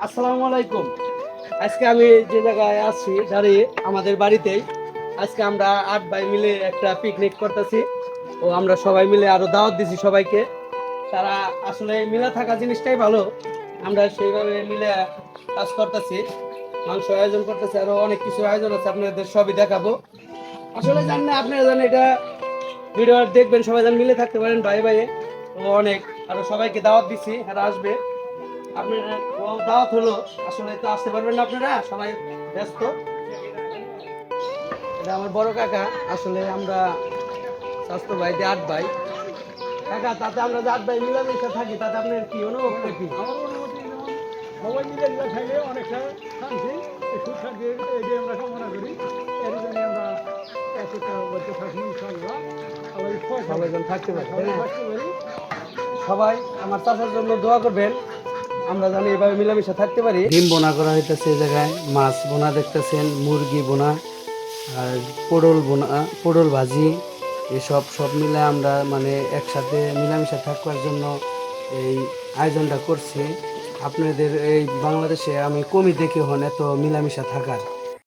আসসালামু আলাইকুম। আজকে আমি যে জায়গায় আছি দাঁড়িয়ে আমাদের বাড়িতেই আজকে আমরা 8 ভাই মিলে একটা পিকনিক করতেছি। ও আমরা সবাই মিলে আরো দাওয়াত দিছি সবাইকে। তারা আসলে মিলে থাকা জিনিসটাই ভালো। আমরা সেইভাবে মিলে কাজ করতেছি, মাংস আয়োজন করতেছি, আরো অনেক কিছু আয়োজন আছে, আপনাদের সবই দেখাবো। আসলে জান না, আপনারা জানেন এটা ভিডিও দেখবেন, সবাই যেন মিলে থাকতে পারেন ভাই ভাইয়ে। ও অনেক আরো সবাইকে দাওয়াত দিছি, এরা আসবে। আপনারা দাওয়াত হলো, আসলে তো আসতে পারবেন না, আপনারা সবাই ব্যস্ত। এটা আমার বড় কাকা। আসলে আমরা স্বাস্থ্য ভাই দিয়ে 8 ভাই কাকা, তাতে আমরা যে 8 ভাই মিলামিশা থাকি, তাতে আপনার কি অনুভবটা কি? আমার অনুমতি যেমন সবাই মিলে মিলে থাকলে অনেকটা শান্তি সুখ শান্তি এটাই আমরা কামনা করি। এর জন্য আমরা একতা বলতে থাকি ইনশাল্লাহ। আবার সবাই যেন থাকতে পারে, তাই সবাই না? থাকতে পারি। সবাই আমার চাচার জন্য দোয়া করবেন, আমরা জানি এভাবে মিলামিশা থাকতে পারি। ডিম বোনা করা হইতেছে এই জায়গায়, মাছ বোনা দেখতেছেন, মুরগি বোনা, আর পটল বোনা, পটল ভাজি, এসব সব মিলে আমরা মানে একসাথে মিলামিশা থাকবার জন্য এই আয়োজনটা করছি। আপনাদের এই বাংলাদেশে আমি কমই দেখি হন এত মিলামিশা থাকার।